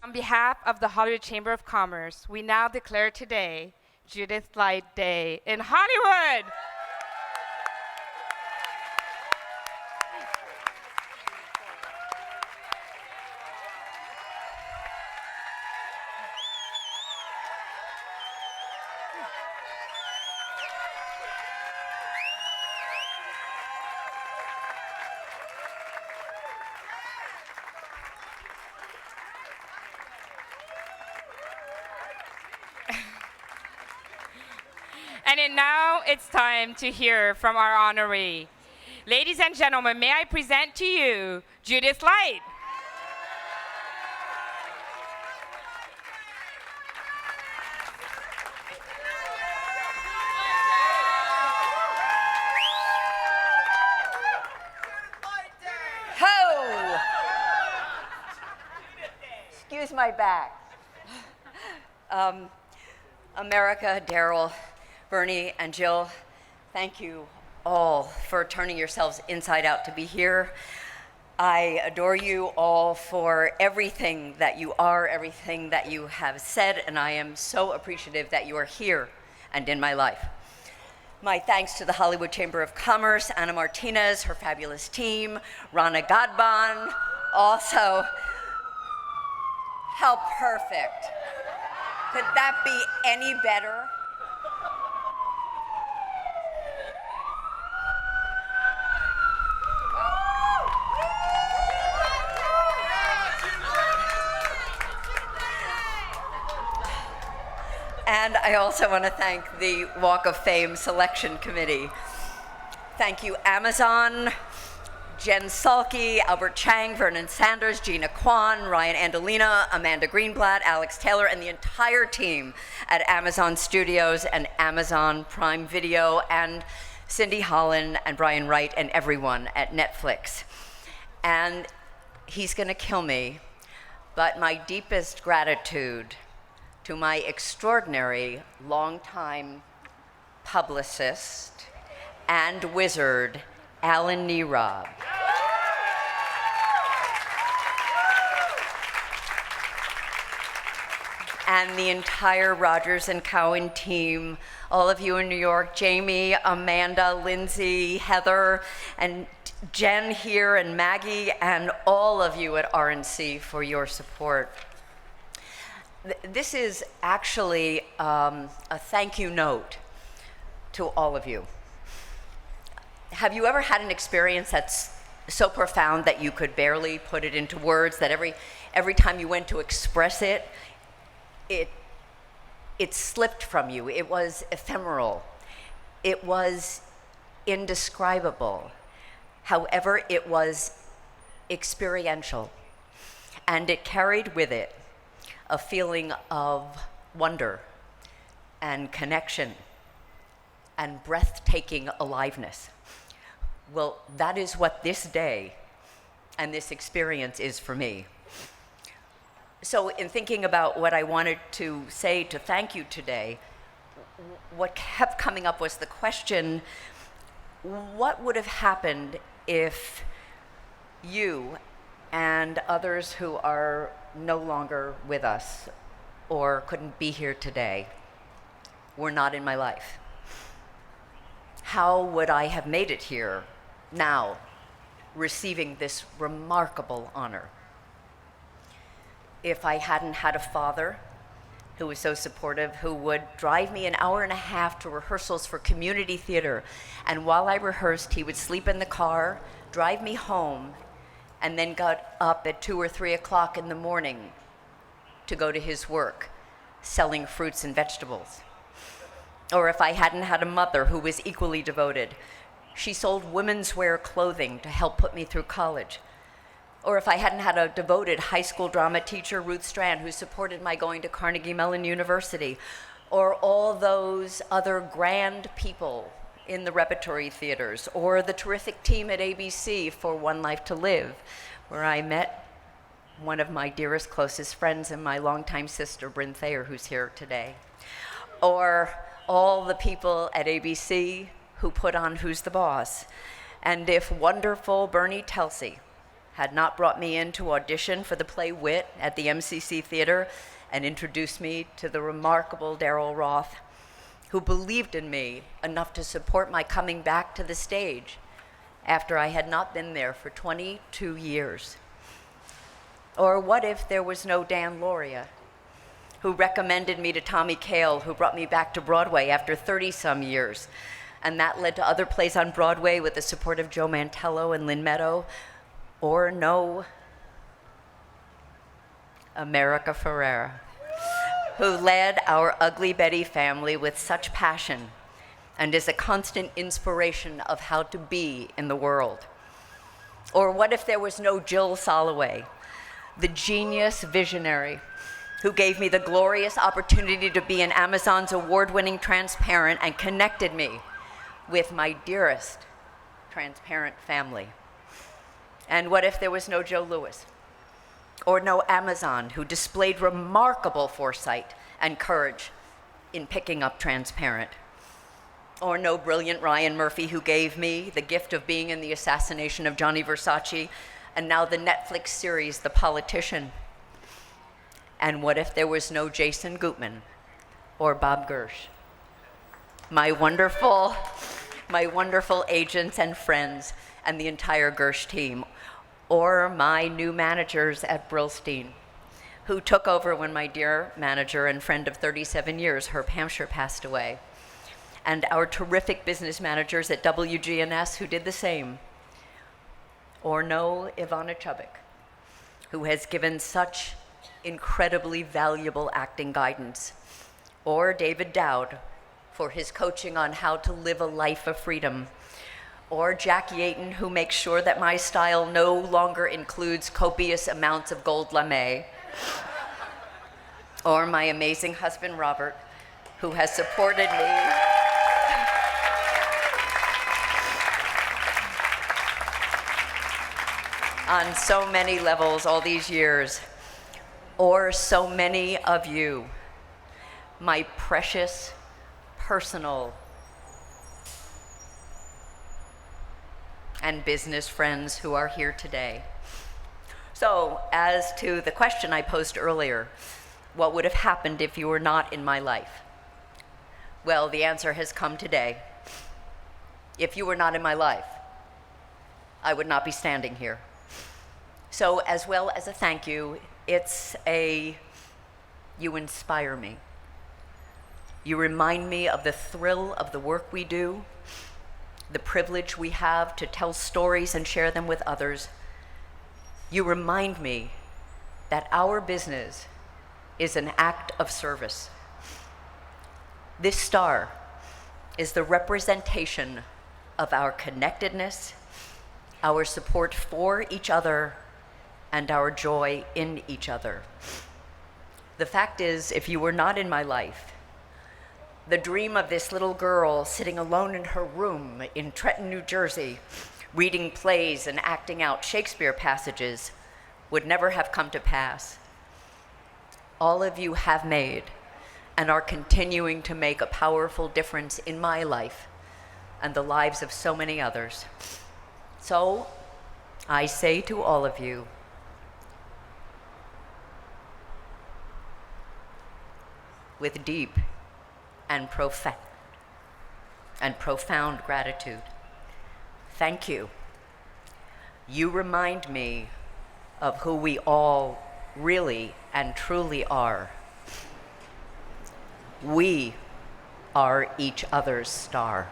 On behalf of the Hollywood Chamber of Commerce, we now declare today Judith Light Day in Hollywood. And now it's time to hear from our honoree. Ladies and gentlemen, may I present to you Judith Light. Ho! Excuse my back. America, Daryl, Bernie, and Jill, thank you all for turning yourselves inside out to be here. I adore you all for everything that you are, everything that you have said, and I am so appreciative that you are here and in my life. My thanks to the Hollywood Chamber of Commerce, Anna Martinez, her fabulous team, Rana Gadban, also, how perfect. Could that be any better? And I also want to thank the Walk of Fame Selection Committee. Thank you, Amazon, Jen Salke, Albert Chang, Vernon Sanders, Gina Kwan, Ryan Andolina, Amanda Greenblatt, Alex Taylor, and the entire team at Amazon Studios and Amazon Prime Video, and Cindy Holland and Brian Wright and everyone at Netflix. And he's going to kill me, but my deepest gratitude to my extraordinary longtime publicist and wizard, Alan Neerob. And the entire Rogers and Cowan team, all of you in New York, Jamie, Amanda, Lindsay, Heather, and Jen here, and Maggie, and all of you at RNC for your support. This is actually a thank you note to all of you. Have you ever had an experience that's so profound that you could barely put it into words, that every time you went to express it, it slipped from you? It was ephemeral. It was indescribable. However, it was experiential, and it carried with it a feeling of wonder and connection and breathtaking aliveness. Well, that is what this day and this experience is for me. So in thinking about what I wanted to say to thank you today, what kept coming up was the question, what would have happened if you and others who are no longer with us or couldn't be here today were not in my life? How would I have made it here now, receiving this remarkable honor? If I hadn't had a father who was so supportive, who would drive me an hour and a half to rehearsals for community theater, and while I rehearsed, he would sleep in the car, drive me home, and then got up at 2 or 3 o'clock in the morning to go to his work, selling fruits and vegetables. Or if I hadn't had a mother who was equally devoted, she sold women's wear clothing to help put me through college. Or if I hadn't had a devoted high school drama teacher, Ruth Strand, who supported my going to Carnegie Mellon University. Or all those other grand people in the repertory theaters, or the terrific team at ABC for One Life to Live, where I met one of my dearest, closest friends and my longtime sister, Bryn Thayer, who's here today. Or all the people at ABC who put on Who's the Boss. And if wonderful Bernie Telsey had not brought me in to audition for the play Wit at the MCC Theater and introduced me to the remarkable Daryl Roth, who believed in me enough to support my coming back to the stage after I had not been there for 22 years? Or what if there was no Dan Lauria, who recommended me to Tommy Kail, who brought me back to Broadway after 30-some years, and that led to other plays on Broadway with the support of Joe Mantello and Lynn Meadow? Or no America Ferrera, who led our Ugly Betty family with such passion and is a constant inspiration of how to be in the world? Or what if there was no Jill Soloway, the genius visionary who gave me the glorious opportunity to be in Amazon's award-winning Transparent and connected me with my dearest Transparent family? And what if there was no Joe Lewis, or no Amazon, who displayed remarkable foresight and courage in picking up Transparent? Or no brilliant Ryan Murphy, who gave me the gift of being in The Assassination of Gianni Versace, and now the Netflix series, The Politician? And what if there was no Jason Gutman or Bob Gersh, my wonderful agents and friends and the entire Gersh team? Or my new managers at Brillstein, who took over when my dear manager and friend of 37 years, Herb Hampshire, passed away? And our terrific business managers at WGNS, who did the same? Or no Ivana Chubbuck, who has given such incredibly valuable acting guidance? Or David Dowd for his coaching on how to live a life of freedom? Or Jack Yaton, who makes sure that my style no longer includes copious amounts of gold lame? Or my amazing husband, Robert, who has supported me on so many levels all these years? Or so many of you, my precious, personal, and business friends who are here today? So, as to the question I posed earlier, what would have happened if you were not in my life? Well, the answer has come today. If you were not in my life, I would not be standing here. So, as well as a thank you, it's you inspire me. You remind me of the thrill of the work we do, the privilege we have to tell stories and share them with others. You remind me that our business is an act of service. This star is the representation of our connectedness, our support for each other, and our joy in each other. The fact is, if you were not in my life, the dream of this little girl sitting alone in her room in Trenton, New Jersey, reading plays and acting out Shakespeare passages would never have come to pass. All of you have made and are continuing to make a powerful difference in my life and the lives of so many others. So I say to all of you, with deep and profound gratitude, thank you. You remind me of who we all really and truly are. We are each other's star.